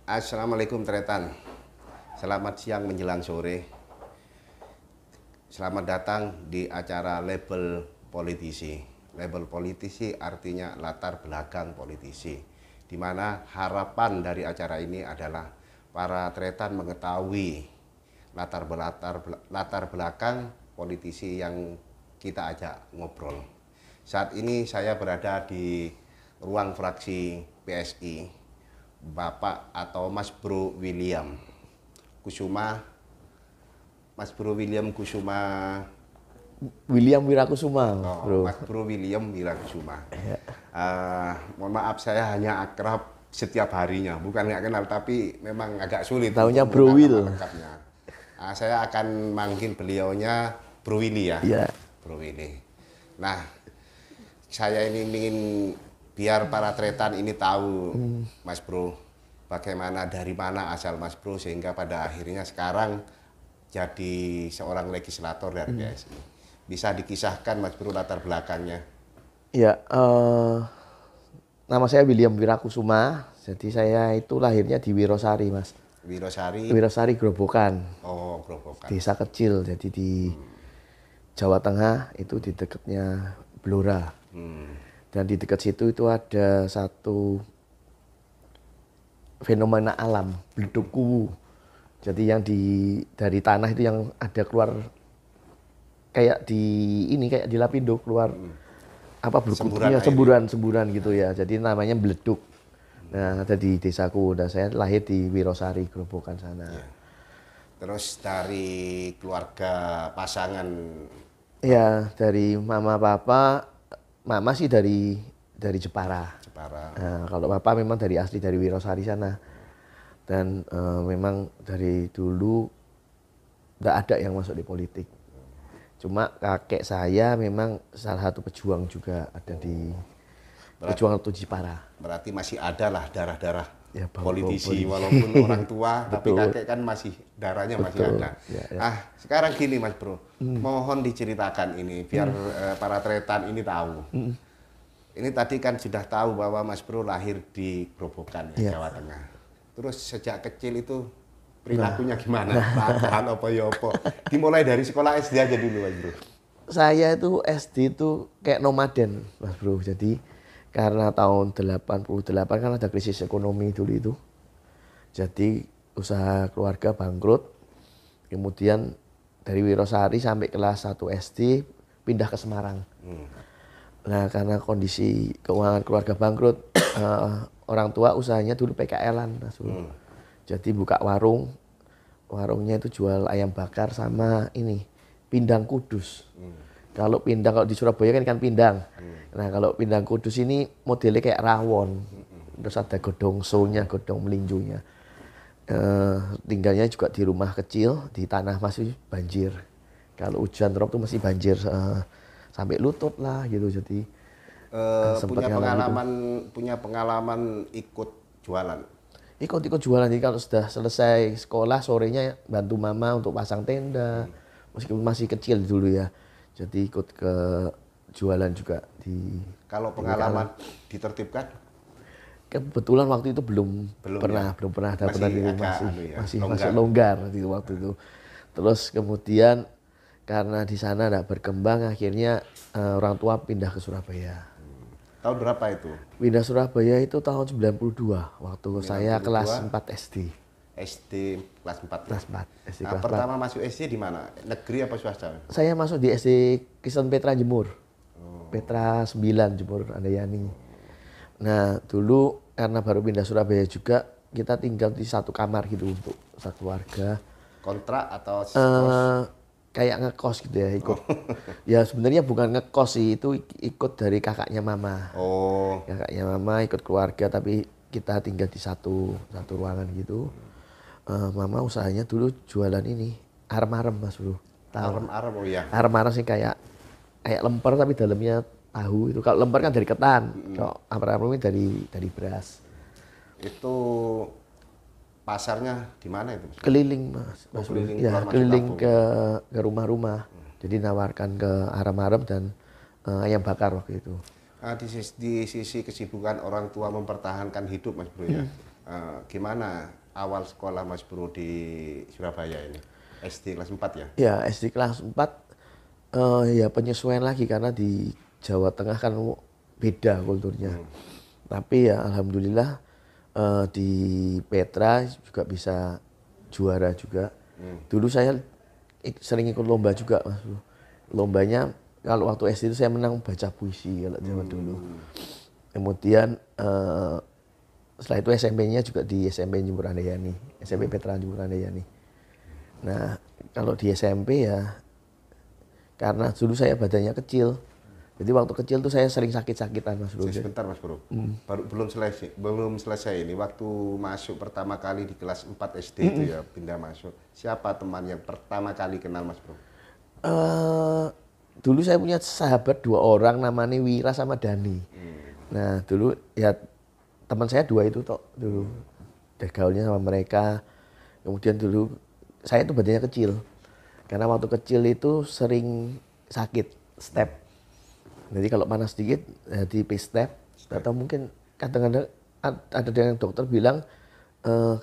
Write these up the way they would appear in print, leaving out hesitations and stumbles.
Assalamualaikum Tretan. Selamat siang menjelang sore. Selamat datang di acara Label Politisi. Label Politisi artinya latar belakang politisi. Di mana harapan dari acara ini adalah para Tretan mengetahui latar belakang politisi yang kita ajak ngobrol. Saat ini saya berada di ruang fraksi PSI, Bapak atau Mas Bro William Kusuma. Mas Bro William Kusuma. William Wirakusuma, Oh, Bro. Mas Bro William Wirakusuma. Ya. Mohon maaf, saya hanya akrab setiap harinya. Bukan nggak kenal, tapi memang agak sulit. Taunya untuk Bro membuka Will. nama lengkapnya. Saya akan manggil beliaunya Bro Willy ya. Iya. Bro Willy. Nah, saya ini ingin biar para Tretan ini tahu, Mas Bro, bagaimana dari mana asal Mas Bro sehingga pada akhirnya sekarang jadi seorang legislator dari PSI. Bisa dikisahkan Mas Bro latar belakangnya? Ya, nama saya William Wirakusuma. Jadi saya itu lahirnya di Wirosari, Mas. Wirosari. Wirosari Grobogan, Oh, Grobogan. desa kecil. Jadi di Jawa Tengah, itu di dekatnya Blora. Dan di dekat situ itu ada satu fenomena alam, beleduk kuwu. Jadi yang dari tanah itu yang ada keluar kayak di Lapindo keluar apa berkutunya semburan gitu ya. Jadi namanya beleduk. Nah, ada di desaku. Dan saya lahir di Wirosari Grobogan sana. Ya. Terus dari keluarga pasangan? Ya, dari mama papa. Mama sih dari Jepara. Jepara. Nah, kalau papa memang dari asli dari Wirosari sana. Dan memang dari dulu nggak ada yang masuk di politik. Cuma kakek saya memang salah satu pejuang juga ada di pejuang itu Jepara. Berarti masih ada lah darah-darah Ya, politisi walaupun orang tua, tapi kakek kan masih darahnya masih ada. Ya. Sekarang gini Mas Bro, mohon diceritakan ini biar para Tretan ini tahu. Ini tadi kan sudah tahu bahwa Mas Bro lahir di Grobogan, Jawa Tengah. Terus sejak kecil itu perilakunya gimana? Tahan apa ya apa? Dimulai dari sekolah SD aja dulu Mas Bro. Saya itu SD itu kayak nomaden, Mas Bro. Jadi karena tahun 88 kan ada krisis ekonomi dulu itu. Jadi usaha keluarga bangkrut. Kemudian dari Wirosari sampai kelas 1 SD pindah ke Semarang. Nah, karena kondisi keuangan keluarga bangkrut, orang tua usahanya dulu PKL-an, Mas Bro. Jadi buka warung. Warungnya itu jual ayam bakar sama ini, pindang kudus. Kalau di Surabaya kan ikan pindang. Nah, kalau pindang kudus ini modelnya kayak rawon. Terus ada godong sonya, godong melinjunya. Tinggalnya juga di rumah kecil, di tanah masih banjir. Kalau hujan rob tuh masih banjir sampai lutut lah gitu. Jadi punya pengalaman ikut jualan. Ikut jualan. Jadi kalau sudah selesai sekolah sorenya bantu mama untuk pasang tenda. Meskipun masih kecil dulu ya. Jadi ikut ke jualan juga di. Kalau pengalaman ditertibkan? Kebetulan waktu itu belum pernah dapat di rumah masih longgar di waktu itu. Terus kemudian karena di sana tidak berkembang, akhirnya orang tua pindah ke Surabaya. Tahun berapa itu? Pindah Surabaya itu tahun 92 waktu 92, saya kelas 4 SD. SD kelas 4. Kelas 4. SD kelas pertama 4. Masuk SD di mana? Negeri apa swasta? Saya masuk di SD Kristen Petra Jemur. Petra 9 Jemur Andayani. Nah, dulu karena baru pindah Surabaya juga, kita tinggal di satu kamar gitu untuk satu keluarga. Kontrak atau kayak ngekos gitu ya, ikut. Ya sebenarnya bukan ngekos sih, itu ikut dari kakaknya mama. Oh. Kakaknya mama ikut keluarga, tapi kita tinggal di satu ruangan gitu. Mama usahanya dulu jualan ini, arem-arem Mas Bro. Arem-arem, oh ya. Arem-arem sih kayak lemper tapi dalamnya tahu itu. Kalau lemper kan dari ketan, kalau arem-arem ini dari beras. Itu pasarnya di mana itu? Keliling Mas. Keliling ke rumah-rumah. Jadi nawarkan ke arem-arem dan ayam bakar waktu itu. Di sisi kesibukan orang tua mempertahankan hidup Mas Bro ya. Gimana awal sekolah Mas Bro di Surabaya ini? SD kelas 4 ya? Ya, SD kelas 4 ya penyesuaian lagi karena di Jawa Tengah kan beda kulturnya. Tapi ya alhamdulillah di Petra juga bisa juara juga. Dulu saya sering ikut lomba juga, Mas Bro. Lombanya kalau waktu SD itu saya menang baca puisi kalau zaman dulu. Kemudian setelah itu SMP-nya juga di SMP Jemur Andayani, SMP Petra Jemur Andayani. Nah, kalau di SMP ya karena dulu saya badannya kecil. Jadi waktu kecil tuh saya sering sakit-sakitan, Mas Bro. Sebentar Mas Bro. Baru belum selesai ini. Waktu masuk pertama kali di kelas 4 SD itu ya pindah masuk. Siapa teman yang pertama kali kenal Mas Bro? Dulu saya punya sahabat 2 orang namanya Wira sama Dani. Nah, dulu ya teman saya 2 itu tok dulu. Udah gaulnya sama mereka. Kemudian dulu saya tuh badannya kecil. Karena waktu kecil itu sering sakit step. Jadi kalau panas sedikit di step atau mungkin kadang-kadang ada yang dokter bilang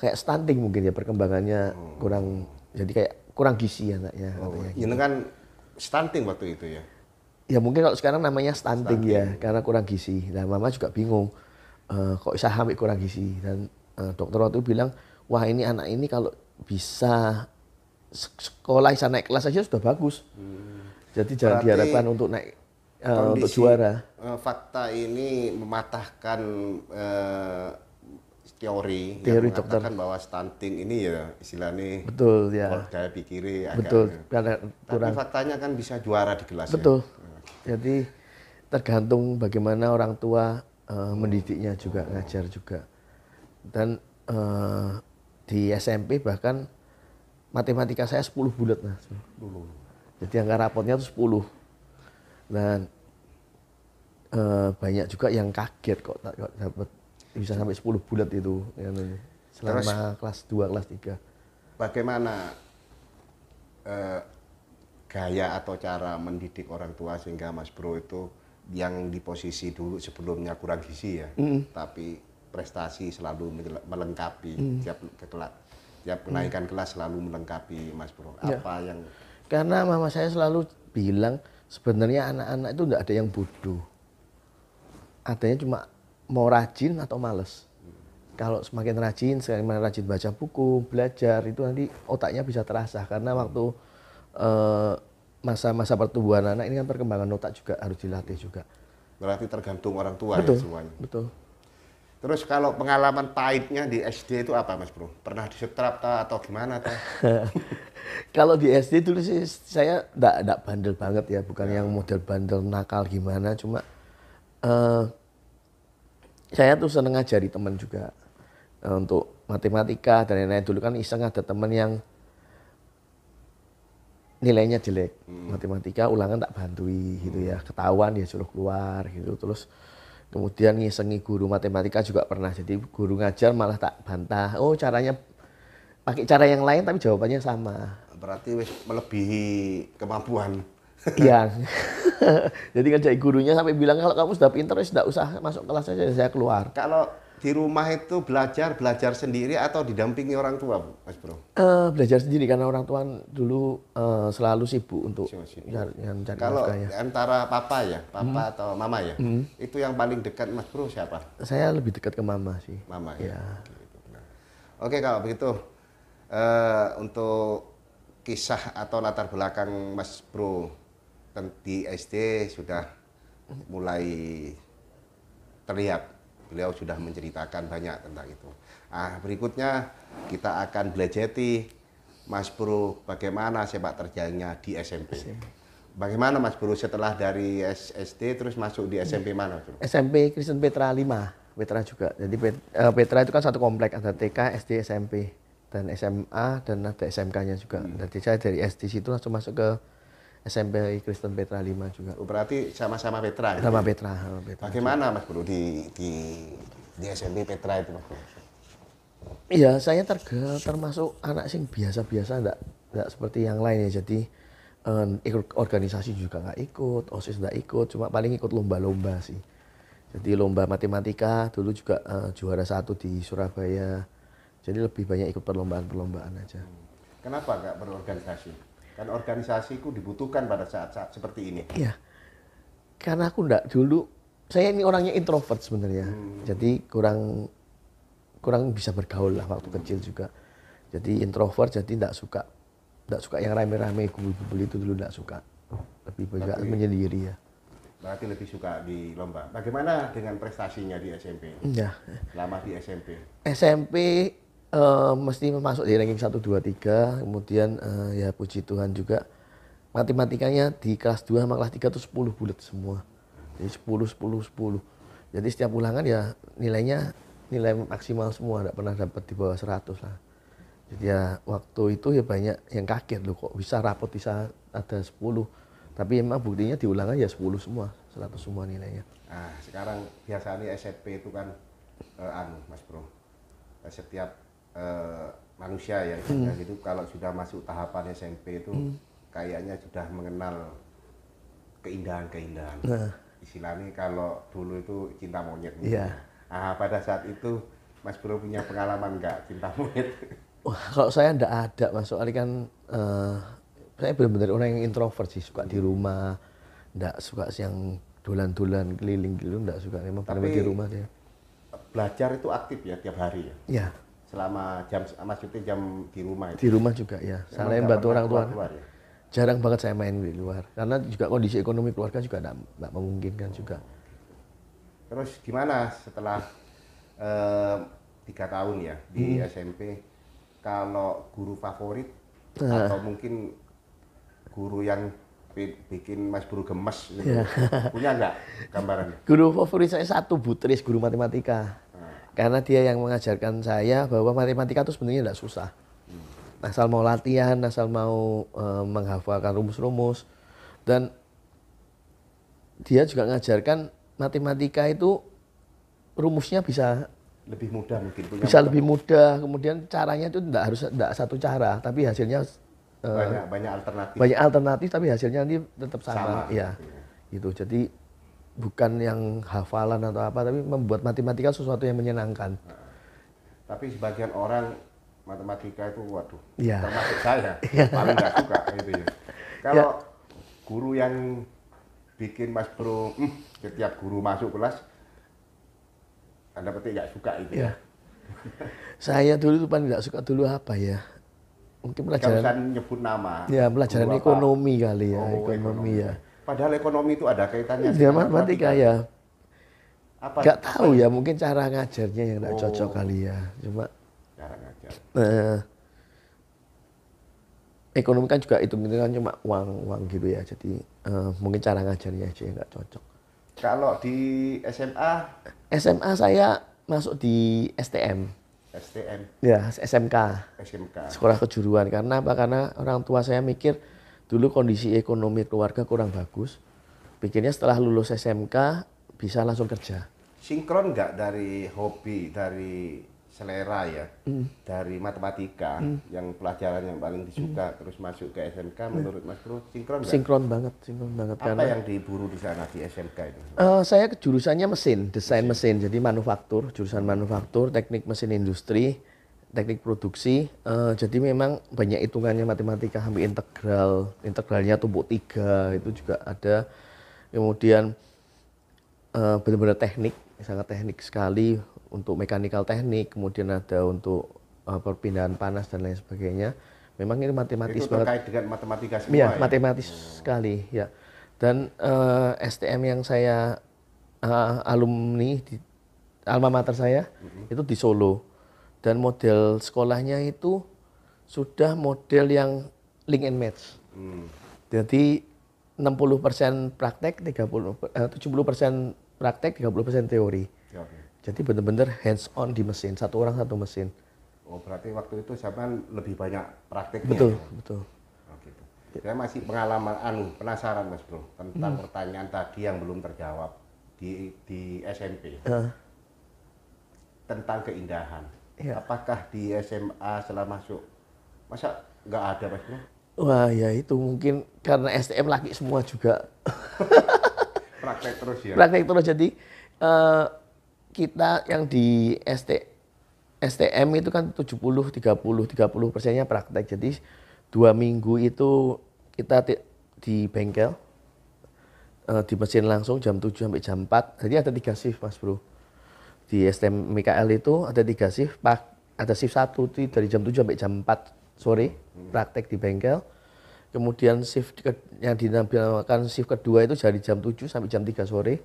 kayak stunting mungkin ya perkembangannya kurang, jadi kayak kurang gizi anaknya. Ini kan stunting waktu itu ya? Ya mungkin kalau sekarang namanya stunting ya karena kurang gizi. Nah mama juga bingung kok bisa sampai kurang gizi dan dokter waktu itu bilang wah ini anak ini kalau bisa sekolah bisa naik kelas aja sudah bagus. Jadi jangan diharapkan untuk naik untuk juara. Fakta ini mematahkan teori yang mengatakan bahwa stunting ini ya istilahnya betul ya. Kalau daya pikirnya agak. Betul. Karena tapi faktanya kan bisa juara di kelas. Betul. Ya? Jadi tergantung bagaimana orang tua mendidiknya juga, ngajar juga. Dan di SMP bahkan matematika saya 10 bulat, Mas. Jadi angka rapotnya itu 10. Dan banyak juga yang kaget kok dapat bisa sampai 10 bulat itu selama terus, kelas 2, kelas 3. Bagaimana gaya atau cara mendidik orang tua sehingga Mas Bro itu yang di posisi dulu sebelumnya kurang gizi ya, tapi prestasi selalu melengkapi tiap kenaikan kelas selalu melengkapi Mas Bro. Apa yang karena mama saya selalu bilang sebenarnya anak-anak itu enggak ada yang bodoh. Adanya cuma mau rajin atau males. Kalau semakin rajin baca buku, belajar itu nanti otaknya bisa terasah karena waktu masa-masa pertumbuhan anak ini kan perkembangan otak juga harus dilatih juga. Berarti tergantung orang tua betul, ya semuanya. Betul. Terus kalau pengalaman pahitnya di SD itu apa Mas Bro? Pernah disetrap atau gimana ta? Kalau di SD dulu sih saya enggak bandel banget ya, bukan yang model bandel nakal gimana, cuma saya tuh seneng ngajari teman juga untuk matematika dan lain-lain. Dulu kan iseng ada teman yang nilainya jelek matematika, ulangan tak bantui gitu ya, ketahuan dia suruh keluar gitu. Terus kemudian ngisengi guru matematika juga pernah, jadi guru ngajar malah tak bantah, oh caranya pakai cara yang lain tapi jawabannya sama. Berarti melebihi kemampuan. Iya. Jadi kan jadi gurunya sampai bilang kalau kamu sudah pintar sudah usah masuk kelas saja, saya keluar. Kalau di rumah itu belajar sendiri atau didampingi orang tua, Mas Bro? Belajar sendiri karena orang tua dulu selalu sibuk untuk cari kalau antara papa atau mama ya, itu yang paling dekat Mas Bro siapa? Saya lebih dekat ke mama sih. Mama ya. Oke kalau begitu untuk kisah atau latar belakang Mas Bro di SD sudah mulai terlihat. Beliau sudah menceritakan banyak tentang itu. Berikutnya kita akan belajati Mas Bro bagaimana sepak terjangnya di SMP. Bagaimana Mas Bro setelah dari SD terus masuk di SMP mana Bro? SMP Kristen Petra 5, Petra juga. Jadi Petra itu kan satu komplek, ada TK, SD, SMP, dan SMA, dan ada SMK-nya juga. Jadi saya dari SD situ langsung masuk ke SMP Kristen Petra 5 juga. Berarti sama-sama Petra? Sama Petra. Bagaimana Mas Bro di SMP Petra itu Mas Bro? Iya, saya termasuk anak sing biasa-biasa, enggak seperti yang lain ya. Jadi ikut organisasi juga nggak ikut, OSIS nggak ikut, cuma paling ikut lomba-lomba sih. Jadi lomba matematika dulu juga juara 1 di Surabaya, Jadi lebih banyak ikut perlombaan-perlombaan aja. Kenapa nggak berorganisasi? Kan organisasi itu dibutuhkan pada saat-saat seperti ini. Iya, karena aku enggak dulu, saya ini orangnya introvert sebenarnya. Jadi kurang bisa bergaul lah waktu kecil juga. Jadi introvert, jadi enggak suka yang rame-rame, kumpul-kumpul itu dulu enggak suka. Lebih banyak menyendiri ya. Berarti lebih suka di lomba. Bagaimana dengan prestasinya di SMP? Iya. Selama di SMP? SMP mesti masuk di ranking 1, 2, 3, kemudian ya puji Tuhan juga matematikanya di kelas 2 sama kelas 3 itu 10 bulat semua. Jadi 10, 10, 10. Jadi setiap ulangan ya nilai maksimal semua, enggak pernah dapat di bawah 100 lah. Jadi ya waktu itu ya banyak yang kaget loh, kok bisa rapot bisa ada 10. Tapi emang buktinya di ulangan ya 10 semua, 100 semua nilainya. Nah, sekarang biasanya SMP itu kan Mas Bro. Setiap manusia ya gitu kalau sudah masuk tahapan SMP itu kayaknya sudah mengenal keindahan-keindahan. Istilahnya kalau dulu itu cinta monyet. Iya. Nah, pada saat itu Mas Bro punya pengalaman nggak cinta monyet? Wah, kalau saya enggak ada, Mas. Soalnya kan saya benar-benar orang yang introvert sih, suka di rumah, enggak suka yang dolan-dolan keliling gitu, enggak suka. Memang benar-benar di rumah dia. Belajar itu aktif ya tiap hari ya? Iya. Selama maksudnya jam di rumah itu? Di rumah juga ya. Selain bantu orang tua. Ya? Jarang banget saya main di luar. Karena juga kondisi ekonomi keluarga juga enggak memungkinkan juga. Terus gimana setelah 3 tahun ya di SMP? Kalau guru favorit atau mungkin guru yang bikin Mas Bro gemes gitu. Punya nggak gambarannya? Guru favorit saya satu, Butris, guru matematika. Karena dia yang mengajarkan saya bahwa matematika itu sebenarnya tidak susah. Asal mau latihan, asal mau menghafalkan rumus-rumus. Dan dia juga mengajarkan matematika itu rumusnya bisa lebih mudah mungkin. Bisa lebih mudah, kemudian caranya itu tidak satu cara, tapi hasilnya banyak alternatif. Banyak alternatif tapi hasilnya nanti tetap sama ya. Gitu. Jadi bukan yang hafalan atau apa, tapi membuat matematika sesuatu yang menyenangkan. Tapi sebagian orang matematika itu waduh, ya. Termasuk saya paling nggak suka gitu ya. Kalau guru yang bikin Mas Bro setiap guru masuk kelas Anda pasti nggak suka itu ya. Saya dulu tuh paling nggak suka dulu apa ya? Mungkin pelajaran. Nggak usah nyebut nama. Ya pelajaran ekonomi kali ya, ekonomi ya. Padahal ekonomi itu ada kaitannya dengan matematika ya. Nggak tahu ya, mungkin cara ngajarnya yang nggak cocok kali ya. Cuma cara ngajar. Ekonomi kan juga hitung-hitungan cuma uang gitu ya. Jadi mungkin cara ngajarnya aja yang nggak cocok. Kalau di SMA? SMA saya masuk di STM. STM? Ya, SMK. Sekolah kejuruan. Karena apa? Karena orang tua saya mikir dulu kondisi ekonomi keluarga kurang bagus. Pikirnya setelah lulus SMK bisa langsung kerja. Sinkron nggak dari hobi, dari selera ya, dari matematika yang pelajaran yang paling disuka terus masuk ke SMK menurut Mas Bro sinkron nggak? Sinkron banget. Apa karena yang diburu di sana di SMK itu? Saya jurusannya mesin, desain mesin, jadi manufaktur, jurusan manufaktur, teknik mesin industri, teknik produksi. Jadi memang banyak hitungannya matematika, hampir integralnya tumpuk 3 itu juga ada. Kemudian benar-benar teknik, sangat teknik sekali. Untuk mekanikal teknik, kemudian ada untuk perpindahan panas dan lain sebagainya. Memang ini matematis itu terkait dengan matematika semua ya? Matematis sekali ya. Dan STM yang saya alumni di alma mater saya itu di Solo. Dan model sekolahnya itu sudah model yang link and match. Jadi 60% praktek, 70% praktek, 30% teori. Jadi benar-benar hands on di mesin, satu orang satu mesin. Oh berarti waktu itu zaman lebih banyak prakteknya. Betul, ya? betul. Oh, gitu. Saya masih penasaran Mas Bro tentang pertanyaan tadi yang belum terjawab di SMP. Tentang keindahan. Ya. Apakah di SMA setelah masuk, masa nggak ada Mas Bro? Wah ya itu mungkin karena STM laki semua juga. Praktek terus ya? Praktek terus, jadi kita yang di STM itu kan 30% praktek. Jadi 2 minggu itu kita di bengkel, di mesin langsung jam 7 sampai jam 4. Jadi ada 3 shift Mas Bro. Di STM Mikael itu ada 3 shift. Ada shift 1 itu dari jam 7 sampai jam 4 sore praktek di bengkel. Kemudian shift yang dinamakan shift kedua itu dari jam 7 sampai jam 3 sore.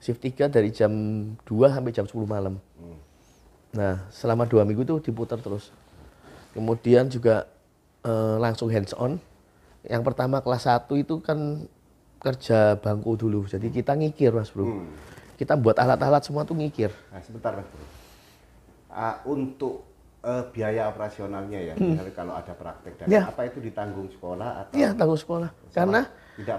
Shift 3 dari jam 2 sampai jam 10 malam. Nah, selama 2 minggu itu diputar terus. Kemudian juga langsung hands on. Yang pertama kelas 1 itu kan kerja bangku dulu. Jadi kita ngikir Mas Bro. Kita buat alat-alat semua tuh ngikir. Nah, sebentar Mas Bro. Untuk biaya operasionalnya ya, misalnya kalau ada praktek dan apa itu ditanggung sekolah atau? Iya, tanggung sekolah. Karena tidak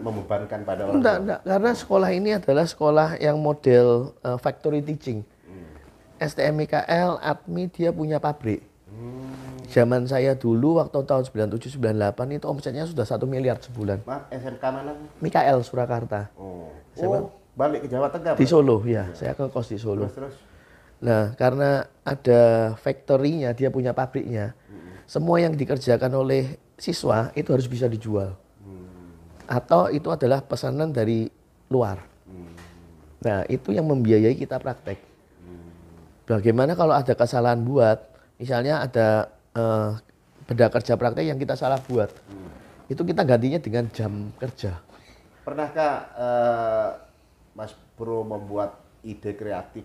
membebankan pada orang tua. Enggak. Karena sekolah ini adalah sekolah yang model factory teaching. STM Mikael, ATMI dia punya pabrik. Zaman saya dulu waktu tahun 97-98 itu omsetnya sudah 1 miliar sebulan. Maaf, SMK mana? Mikael Surakarta. Balik ke Jawa Tengah? Di Solo, ya. Saya ke kos di Solo. Terus. Nah, karena ada factory-nya, dia punya pabriknya. Semua yang dikerjakan oleh siswa itu harus bisa dijual. Atau itu adalah pesanan dari luar. Nah, itu yang membiayai kita praktek. Bagaimana kalau ada kesalahan buat, misalnya ada beda kerja praktek yang kita salah buat, itu kita gantinya dengan jam kerja. Pernahkah Mas Bro membuat ide kreatif?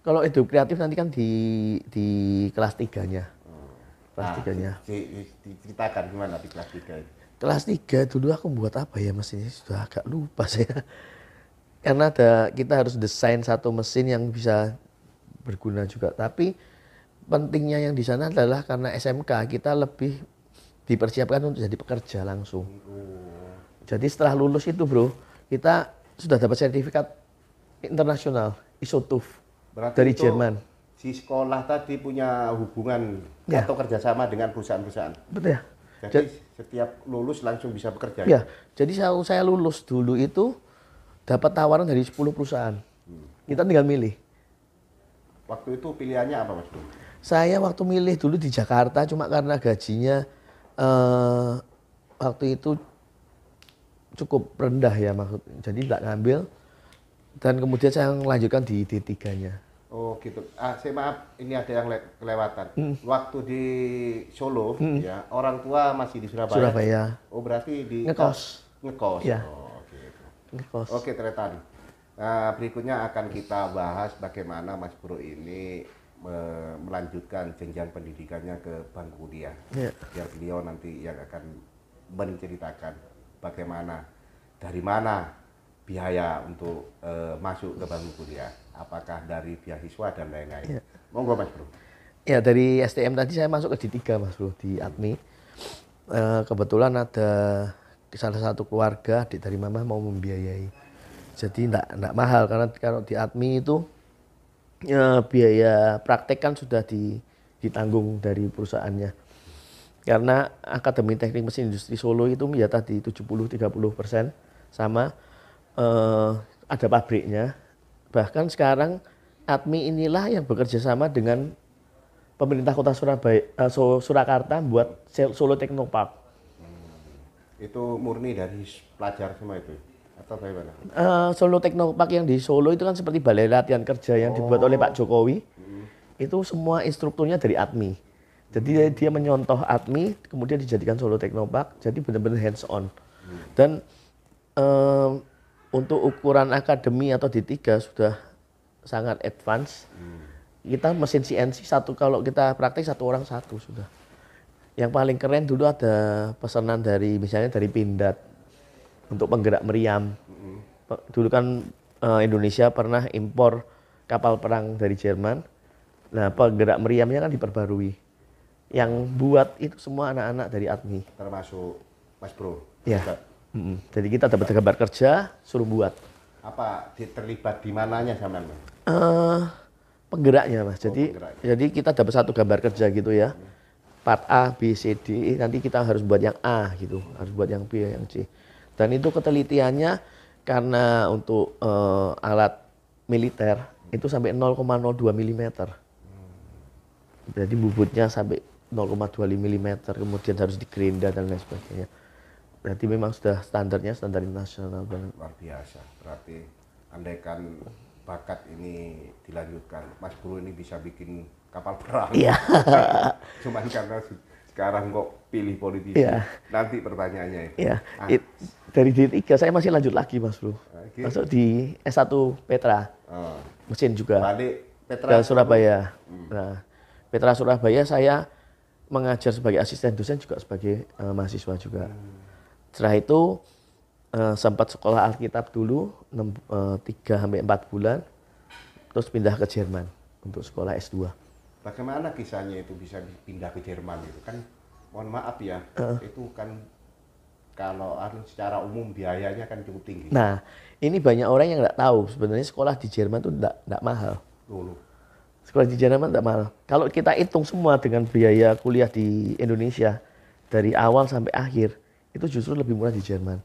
Kalau ide kreatif nanti kan di kelas 3-nya. Kelas 3-nya. Diceritakan gimana di kelas 3 itu? Kelas 3 dulu aku buat apa ya Mas, ini sudah agak lupa saya. Karena kita harus desain satu mesin yang bisa berguna juga. Tapi pentingnya yang di sana adalah karena SMK kita lebih dipersiapkan untuk jadi pekerja langsung. Jadi setelah lulus itu Bro, kita sudah dapat sertifikat internasional ISO TÜV dari Jerman. Si sekolah tadi punya hubungan atau kerjasama dengan perusahaan-perusahaan. Betul ya. Jadi setiap lulus langsung bisa bekerja. Ya. Jadi saya lulus dulu itu dapat tawaran dari 10 perusahaan. Kita tinggal milih. Waktu itu pilihannya apa Mas Bro? Saya waktu milih dulu di Jakarta cuma karena gajinya waktu itu cukup rendah ya maksudnya. Jadi tidak ngambil dan kemudian saya melanjutkan di D3-nya. Oh gitu. Saya maaf ini ada yang kelewatan. Waktu di Solo ya orang tua masih di Surabaya. Surabaya. Oh berarti di ngekos. Ya. Ngekos. Oke, Tretan. Nah, berikutnya akan kita bahas bagaimana Mas Bro ini melanjutkan jenjang pendidikannya ke bangku kuliah. Biar beliau nanti yang akan menceritakan bagaimana, dari mana biaya untuk masuk ke bangku kuliah. Apakah dari beasiswa dan lain-lain. Monggo Mas Bro. Ya, dari STM tadi saya masuk ke D3 Mas Bro, di ATMI. Kebetulan ada salah satu keluarga adik dari mama mau membiayai, jadi enggak mahal karena kalau di ATMI itu biaya praktek kan sudah ditanggung dari perusahaannya. Karena Akademi Teknik Mesin Industri Solo itu ya tadi 70-30% sama ada pabriknya. Bahkan sekarang ATMI inilah yang bekerja sama dengan pemerintah kota Surakarta buat Solo Technopark. Itu murni dari pelajar semua itu atau bagaimana? Solo Technopark yang di Solo itu kan seperti balai latihan kerja yang dibuat oleh Pak Jokowi. Itu semua instrukturnya dari ATMI. Jadi dia menyontoh ATMI kemudian dijadikan Solo Technopark. Jadi benar-benar hands on. Dan untuk ukuran akademi atau D3 sudah sangat advance. Kita mesin CNC satu, kalau kita praktek satu orang satu sudah. Yang paling keren dulu ada pesanan dari misalnya dari Pindad untuk penggerak meriam. Dulu kan Indonesia pernah impor kapal perang dari Jerman. Nah, penggerak meriamnya kan diperbarui. Yang buat itu semua anak-anak dari ATMI. Termasuk Mas Bro. Ya. Jadi kita dapat gambar kerja, suruh buat. Apa terlibat di mananya sama Mas? Penggeraknya Mas. Jadi kita dapat satu gambar kerja gitu ya. Part A, B, C, D, nanti kita harus buat yang A gitu, harus buat yang B, yang C. Dan itu ketelitiannya karena untuk alat militer itu sampai 0,02 mm. Jadi bubutnya sampai 0,25 mm, kemudian harus digerinda dan lain sebagainya. Berarti memang sudah standarnya standar internasional banget. Luar biasa. Berarti andaikan bakat ini dilanjutkan, Mas Bro ini bisa bikin kapal perang. Iya. Cuman karena sekarang kok pilih politisi. Iya. Nanti pertanyaannya itu. Ya, dari D3 saya masih lanjut lagi, Mas Bro. Masuk di S1 Petra. Mesin juga. Balik Petra ke Surabaya. Nah, Petra Surabaya saya mengajar sebagai asisten dosen juga sebagai mahasiswa juga. Setelah itu sempat sekolah Alkitab dulu 3-4 bulan, terus pindah ke Jerman untuk sekolah S2. Bagaimana kisahnya itu bisa pindah ke Jerman itu kan? Mohon maaf ya, itu kan kalau secara umum biayanya kan cukup tinggi. Nah, ini banyak orang yang nggak tahu sebenarnya sekolah di Jerman itu nggak mahal. Dulu. Sekolah di Jerman nggak mahal. Kalau kita hitung semua dengan biaya kuliah di Indonesia dari awal sampai akhir, itu justru lebih murah di Jerman.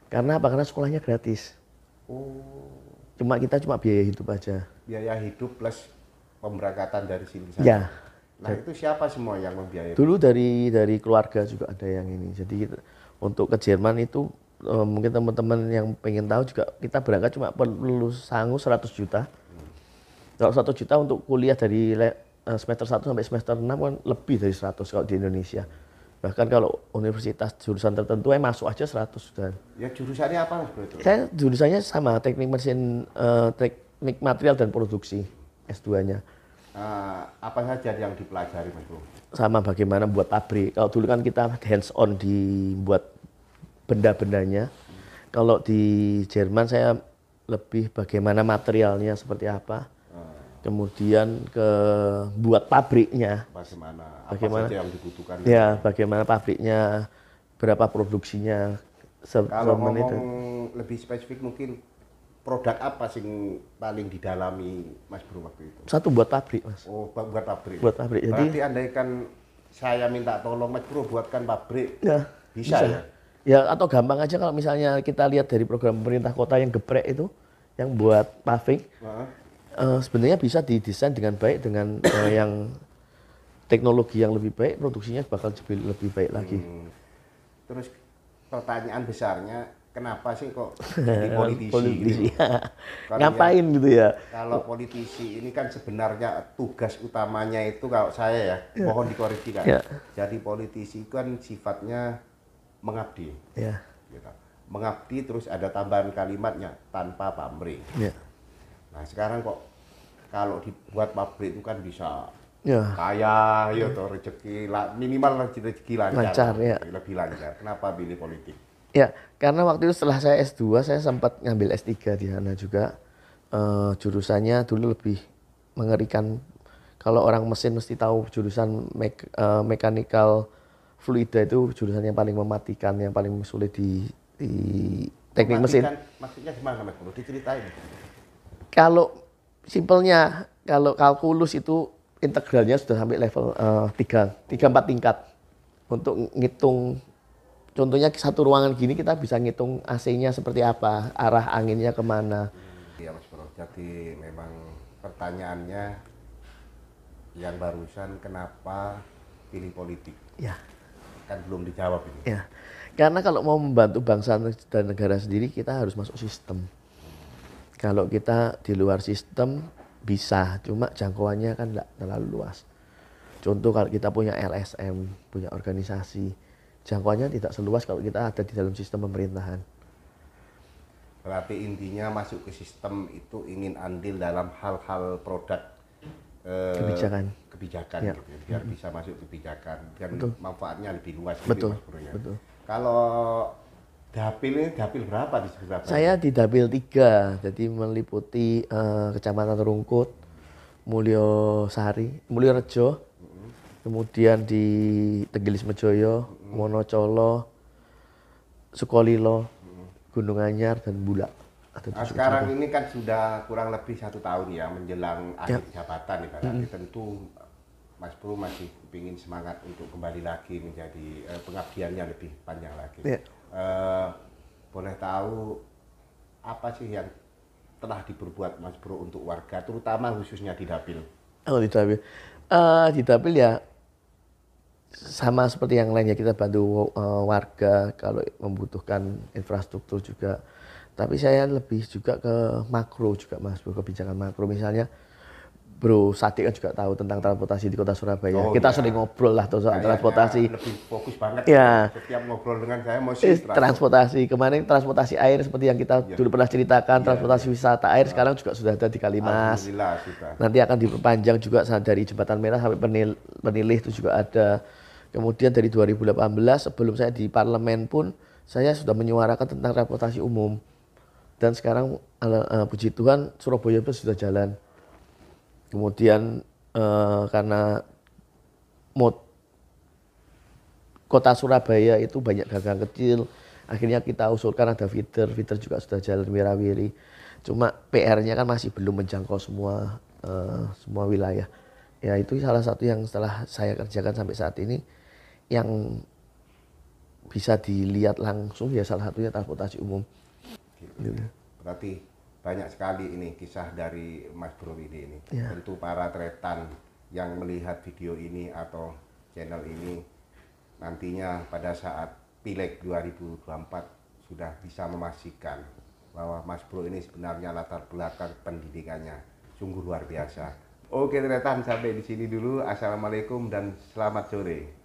Karena apa? Karena sekolahnya gratis. Oh. Kita cuma biaya hidup aja. Biaya hidup plus pemberangkatan dari sini sana. Ya. Nah, itu siapa semua yang membiayai? Dulu dari keluarga juga ada yang ini. Jadi untuk ke Jerman itu mungkin teman-teman yang pengen tahu juga kita berangkat cuma perlu sangu 100 juta. Kalau 100 juta untuk kuliah dari semester 1 sampai semester 6 kan lebih dari 100 kalau di Indonesia. Bahkan kalau universitas jurusan tertentu masuk aja 100 sudah. Ya jurusannya apa Mas Bro itu? Saya jurusannya sama, teknik mesin, teknik material dan produksi S2-nya. Apa saja yang dipelajari Mas Bro? Sama bagaimana buat pabrik. Kalau dulu kan kita hands on di buat benda-bendanya. Kalau di Jerman saya lebih bagaimana materialnya seperti apa. Kemudian ke buat pabriknya. Bagaimana saja yang dibutuhkan? Ya, bagaimana pabriknya, berapa produksinya. Kalau ngomong lebih spesifik mungkin produk apa sih paling didalami Mas Bro waktu itu? Satu buat pabrik, Mas. Oh, buat pabrik. Buat pabrik. Berarti andaikan saya minta tolong Mas Bro buatkan pabrik, ya, bisa ya? Ya, atau gampang aja kalau misalnya kita lihat dari program pemerintah kota yang geprek itu, yang buat paving, sebenarnya bisa didesain dengan baik dengan yang teknologi yang lebih baik, produksinya bakal lebih baik lagi. Terus pertanyaan besarnya, kenapa sih kok jadi politisi? Gitu? Ngapain ya, gitu ya? Kalau politisi ini kan sebenarnya tugas utamanya itu kalau saya ya, mohon dikoreksi kan. Ya. Jadi politisi kan sifatnya mengabdi. Ya. Gitu. Mengabdi terus ada tambahan kalimatnya tanpa pamrih. Ya. Nah sekarang kok kalau dibuat pabrik itu kan bisa kaya, ya toh rezeki minimal rezeki lancar ya. Lebih lancar. Kenapa pilih politik? Ya, karena waktu itu setelah saya S2 saya sempat ngambil S3 di sana juga. Jurusannya dulu lebih mengerikan. Kalau orang mesin mesti tahu jurusan mechanical fluida itu jurusan yang paling mematikan, yang paling sulit di teknik mesin. Maksudnya gimana Mas? Perlu diceritain. Kalau simpelnya, kalau kalkulus itu integralnya sudah sampai level 3-4 tingkat. Untuk ngitung, contohnya satu ruangan gini kita bisa ngitung AC-nya seperti apa, arah anginnya kemana. Iya Mas Bro, jadi memang pertanyaannya yang barusan kenapa pilih politik? Ya. Kan belum dijawab ini. Ya. Karena kalau mau membantu bangsa dan negara sendiri kita harus masuk sistem. Kalau kita di luar sistem bisa, cuma jangkauannya kan tidak terlalu luas. Contoh kalau kita punya LSM, punya organisasi, jangkauannya tidak seluas kalau kita ada di dalam sistem pemerintahan. Berarti intinya masuk ke sistem itu ingin andil dalam hal-hal produk kebijakan ya. Gitu, biar bisa masuk kebijakan dan manfaatnya lebih luas. Betul. Gitu, Betul. Kalau dapil ini dapil berapa di Surabaya? Saya di dapil 3, jadi meliputi Kecamatan Rungkut, Mulyorejo, kemudian di Tenggilis Mejoyo, Monocolo, Sukolilo, Gunung Anyar dan Bulak. Nah, sekarang ini kan sudah kurang lebih 1 tahun ya menjelang akhir jabatan ibaratnya. Tentu Mas Bro masih ingin semangat untuk kembali lagi menjadi pengabdiannya lebih panjang lagi. Boleh tahu apa sih yang telah diperbuat Mas Bro untuk warga, terutama khususnya di Dapil? Oh, di Dapil. Di Dapil ya sama seperti yang lainnya, kita bantu warga kalau membutuhkan infrastruktur juga. Tapi saya lebih juga ke makro juga Mas Bro, kebijakan makro. Misalnya Bro Sati kan juga tahu tentang transportasi di kota Surabaya. Oh, kita ya. sering ngobrol lah soal transportasi. Lebih fokus banget. Ya. Setiap ngobrol dengan saya mesti transportasi. Kemarin transportasi air seperti yang kita dulu pernah ceritakan, transportasi wisata air sekarang juga sudah ada di Kalimas. Alhamdulillah sudah. Nanti akan diperpanjang juga dari Jembatan Merah sampai Penilih itu juga ada. Kemudian dari 2018 sebelum saya di parlemen pun saya sudah menyuarakan tentang transportasi umum. Dan sekarang puji Tuhan Surabaya pun sudah jalan. Kemudian karena kota Surabaya itu banyak gang kecil, akhirnya kita usulkan ada feeder juga sudah jalan wirawiri. Cuma PR-nya kan masih belum menjangkau semua wilayah. Ya itu salah satu yang setelah saya kerjakan sampai saat ini yang bisa dilihat langsung ya salah satunya transportasi umum. Gitu. Berarti banyak sekali ini kisah dari Mas Bro ini. Ya. Tentu para tretan yang melihat video ini atau channel ini nantinya pada saat Pileg 2024 sudah bisa memastikan bahwa Mas Bro ini sebenarnya latar belakang pendidikannya sungguh luar biasa. Oke tretan, sampai di sini dulu. Assalamualaikum dan selamat sore.